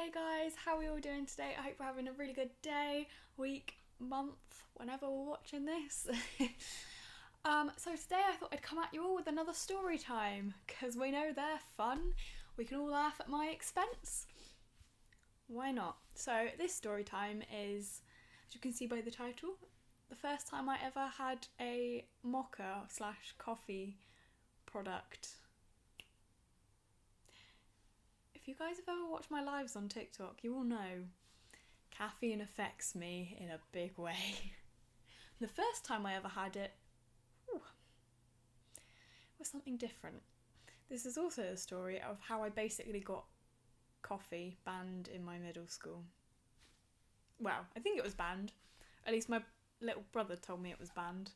Hey guys, how are we all doing today? I hope we're having a really good day, week, month, whenever we're watching this. So today I thought I'd come at you all with another story time, because we know they're fun. We can all laugh at my expense. Why not? So this story time is, as you can see by the title, the first time I ever had a mocha / coffee product. If you guys have ever watched my lives on TikTok, you will know caffeine affects me in a big way. The first time I ever had it, was something different. This is also the story of how I basically got coffee banned in my middle school. Well, I think it was banned. At least my little brother told me it was banned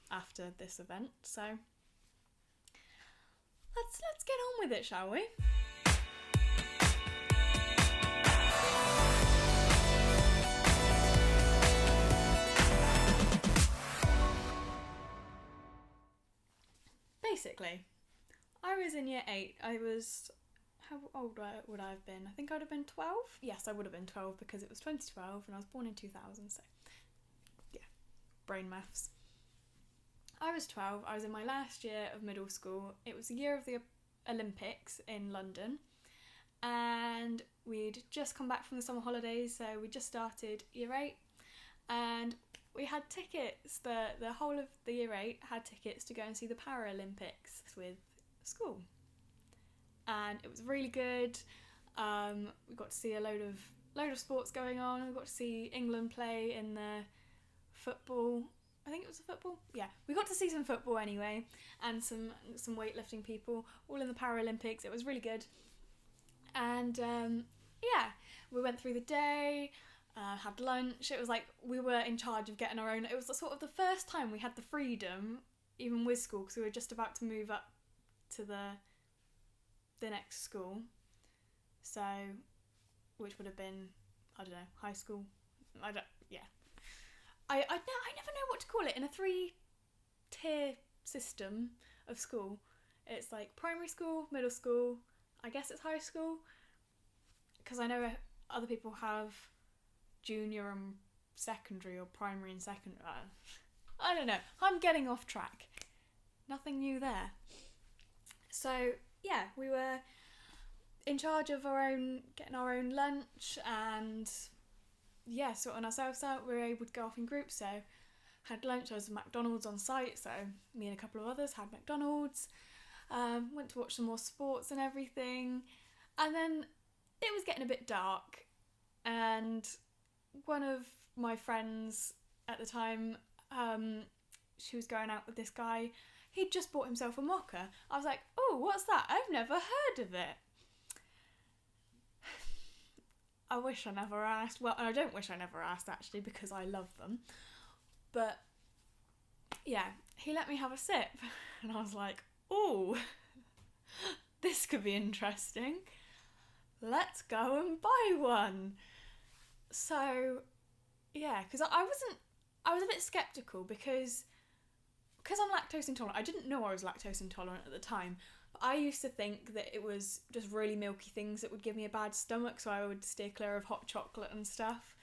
after this event. So let's get on with it, shall we? Basically, I was in year 8. How old would I have been? I think I would have been 12. Yes, I would have been 12 because it was 2012 and I was born in 2000, so yeah, brain maths. I was 12, I was in my last year of middle school. It was the year of the Olympics in London, and we'd just come back from the summer holidays, so we just started year 8, and we had tickets. The whole of the year 8 had tickets to go and see the Paralympics with school, and it was really good. We got to see a load of sports going on. We got to see England play in the football. I think it was the football. Yeah, we got to see some football anyway, and some weightlifting people all in the Paralympics. It was really good, and yeah, we went through the day. Had lunch. It was like we were in charge of getting our own. It was sort of the first time we had the freedom, even with school, because we were just about to move up to the next school. So, which would have been, I don't know, high school. I never know what to call it in a 3-tier system of school. It's like primary school, middle school. I guess it's high school, because I know other people have junior and secondary, or primary and secondary. I don't know. I'm getting off track. Nothing new there. So yeah, we were in charge of getting our own lunch, and yeah, sorting ourselves out. We were able to go off in groups. So had lunch. There was McDonald's on site, so me and a couple of others had McDonald's. Went to watch some more sports and everything, and then it was getting a bit dark, and one of my friends at the time, she was going out with this guy. He'd just bought himself a mocha. I was like, oh, what's that? I've never heard of it. I wish I never asked. Well, I don't wish I never asked, actually, because I love them. But yeah, he let me have a sip, and I was like, oh, this could be interesting. Let's go and buy one. So, yeah, because I was a bit sceptical because I'm lactose intolerant. I didn't know I was lactose intolerant at the time, but I used to think that it was just really milky things that would give me a bad stomach, so I would steer clear of hot chocolate and stuff.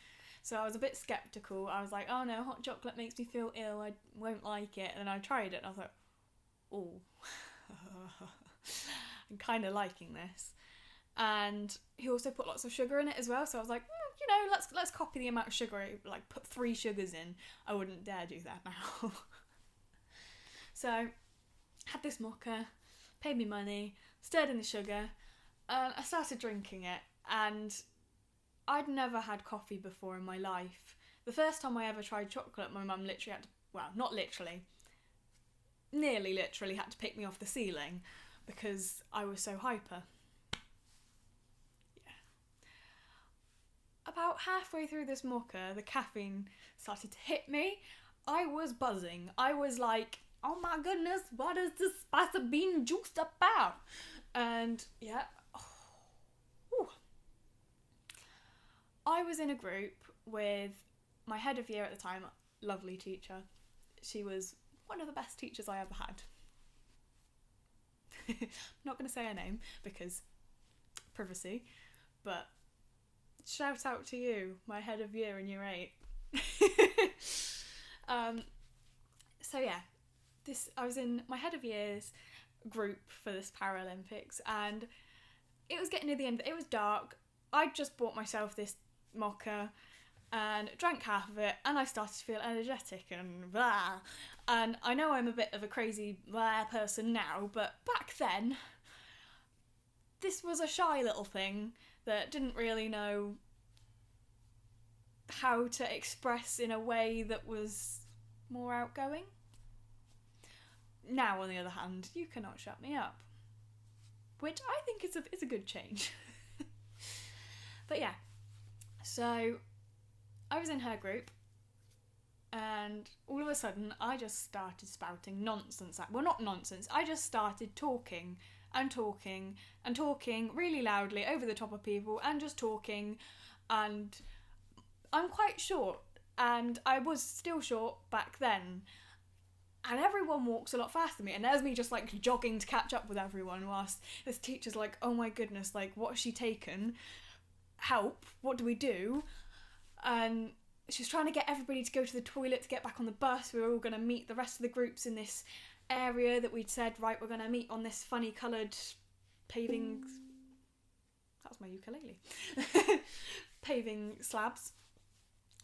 So I was a bit sceptical. I was like, oh no, hot chocolate makes me feel ill, I won't like it. And then I tried it and I was like, oh, I'm kind of liking this. And he also put lots of sugar in it as well, so I was like, let's copy the amount of sugar. Like, put 3 sugars in. I wouldn't dare do that now. So had this mocha, paid me money, stirred in the sugar, I started drinking it, and I'd never had coffee before in my life. The first time I ever tried chocolate, my mum literally had to, well, not literally, nearly literally had to pick me off the ceiling because I was so hyper. About halfway through this mocha, the caffeine started to hit me. I was buzzing. I was like, oh my goodness, what is this spicy bean juice about? And yeah, I was in a group with my head of year at the time, lovely teacher. She was one of the best teachers I ever had. I'm not going to say her name because privacy, but shout out to you, my head of year in year 8. So yeah, I was in my head of years group for this Paralympics, and it was getting near the end. It was dark. I just bought myself this Mocha and drank half of it, and I started to feel energetic and blah. And I know I'm a bit of a crazy blah person now, but back then, this was a shy little thing that didn't really know how to express in a way that was more outgoing. Now, on the other hand, you cannot shut me up, which I think is a good change. But yeah, so I was in her group, and all of a sudden I just started spouting nonsense. Well, not nonsense, I just started talking and talking and talking really loudly over the top of people and just talking, and I'm quite short, and I was still short back then, and everyone walks a lot faster than me, and there's me just like jogging to catch up with everyone, whilst this teacher's like, oh my goodness, like, what has she taken? Help, what do we do? And she's trying to get everybody to go to the toilet to get back on the bus. We were all going to meet the rest of the groups in this area that we'd said, right, we're going to meet on this funny coloured paving... That was my ukulele. Paving slabs.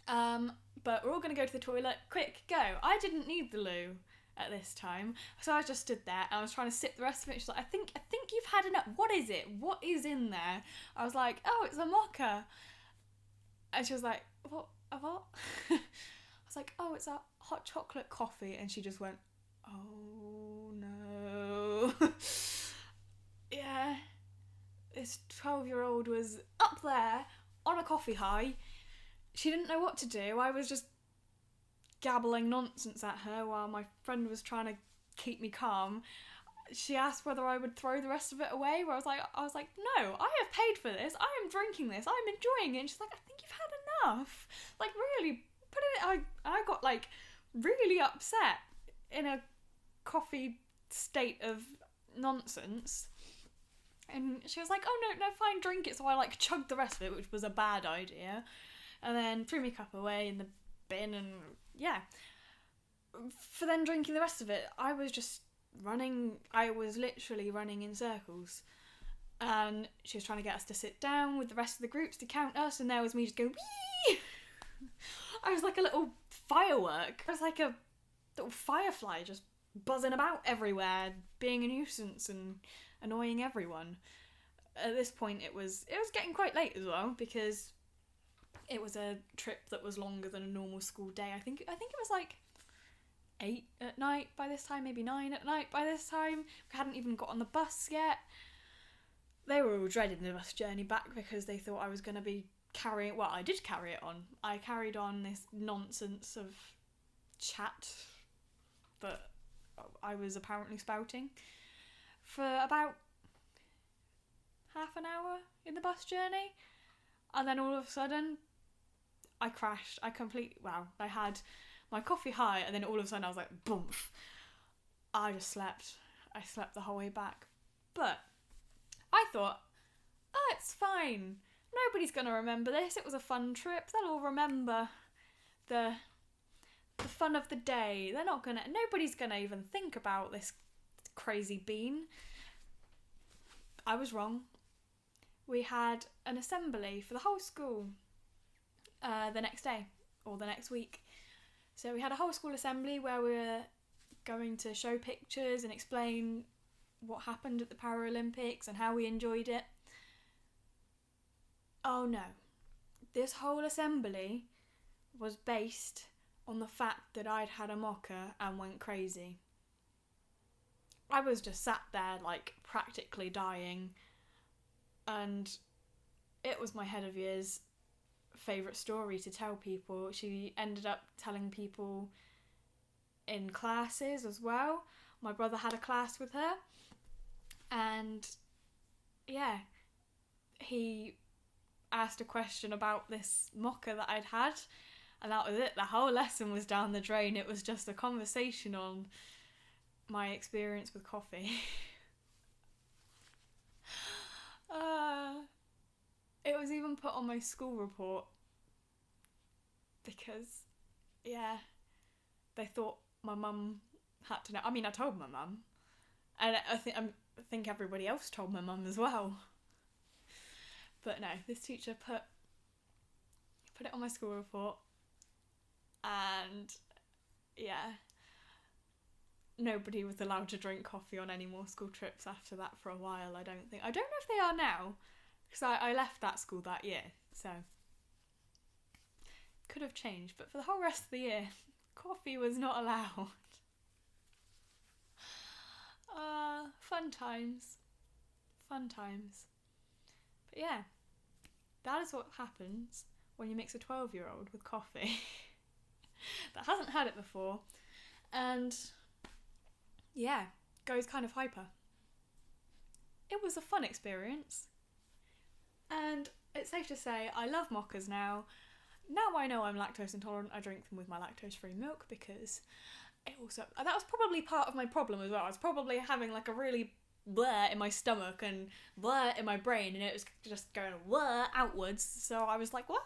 But we're all going to go to the toilet. Quick, go. I didn't need the loo at this time, so I just stood there and I was trying to sip the rest of it. She's like, I think you've had enough. What is it? What is in there? I was like, oh, it's a Mocha. And she was like, what? A what? I was like, oh, it's a hot chocolate coffee. And she just went, oh no. Yeah, this 12-year-old was up there on a coffee high. She didn't know what to do. I was just gabbling nonsense at her while my friend was trying to keep me calm. She asked whether I would throw the rest of it away, where I was like, no, I have paid for this. I am drinking this. I'm enjoying it. And she's like, I think you've had enough. Like, really, put it. I got like really upset in a coffee state of nonsense. And she was like, oh no, fine, drink it. So I like chugged the rest of it, which was a bad idea. And then threw my cup away in the bin, and yeah. For then drinking the rest of it, I was just running. I was literally running in circles. And she was trying to get us to sit down with the rest of the groups to count us, and there was me just going, wee! I was like a little firework. I was like a little firefly just buzzing about everywhere, being a nuisance and annoying everyone. At this point, it was getting quite late as well, because it was a trip that was longer than a normal school day. I think it was like 8 at night by this time, maybe 9 at night by this time. We hadn't even got on the bus yet. They were all dreading the bus journey back because they thought I was going to be carrying... Well, I did carry it on. I carried on this nonsense of chat that I was apparently spouting for about half an hour in the bus journey. And then all of a sudden, I crashed. I had my coffee high, and then all of a sudden I was like, boom. I just slept. I slept the whole way back. But I thought, oh, it's fine. Nobody's going to remember this. It was a fun trip. They'll all remember the fun of the day. Nobody's going to even think about this crazy bean. I was wrong. We had an assembly for the whole school the next day, or the next week. So we had a whole school assembly where we were going to show pictures and explain what happened at the Paralympics and how we enjoyed it. Oh no. This whole assembly was based on the fact that I'd had a Mocha and went crazy. I was just sat there, like, practically dying. And it was my head of year's favourite story to tell people. She ended up telling people in classes as well. My brother had a class with her. And yeah, he asked a question about this Mocha that I'd had. And that was it. The whole lesson was down the drain. It was just a conversation on my experience with coffee. It was even put on my school report because, yeah, they thought my mum had to know. I mean, I told my mum, and I think everybody else told my mum as well. But no, this teacher put it on my school report, and yeah, nobody was allowed to drink coffee on any more school trips after that for a while. I don't know if they are now, because I left that school that year, so could have changed. But for the whole rest of the year, coffee was not allowed. Fun times. But yeah, that is what happens when you mix a 12-year-old with coffee that hasn't had it before, and yeah, goes kind of hyper. It was a fun experience, and it's safe to say I love mochas now. Now I know I'm lactose intolerant, I drink them with my lactose-free milk, because that was probably part of my problem as well. I was probably having like a really blur in my stomach and blur in my brain, and it was just going blur outwards, so I was like, wah!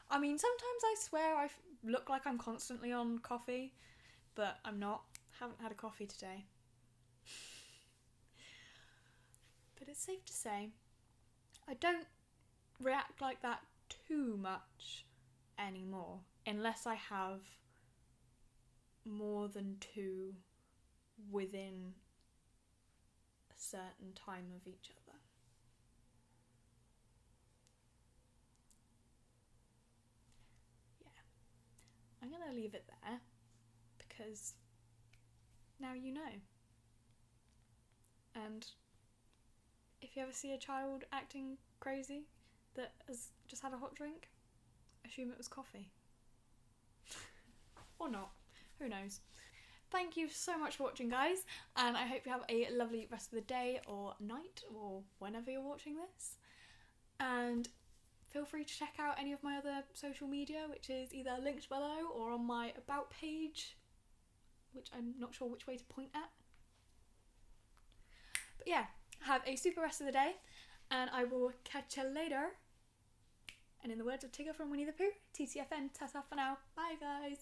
I mean, sometimes I swear I look like I'm constantly on coffee, but I'm not. Haven't had a coffee today. But it's safe to say I don't react like that too much anymore, unless I have more than two within a certain time of each other. Yeah, I'm gonna leave it there because now you know. And if you ever see a child acting crazy that has just had a hot drink, assume it was coffee. Or not. Who knows? Thank you so much for watching, guys, and I hope you have a lovely rest of the day or night or whenever you're watching this. And feel free to check out any of my other social media, which is either linked below or on my About page, which I'm not sure which way to point at. But yeah, have a super rest of the day, and I will catch you later. And in the words of Tigger from Winnie the Pooh, TTFN, ta-ta for now. Bye, guys.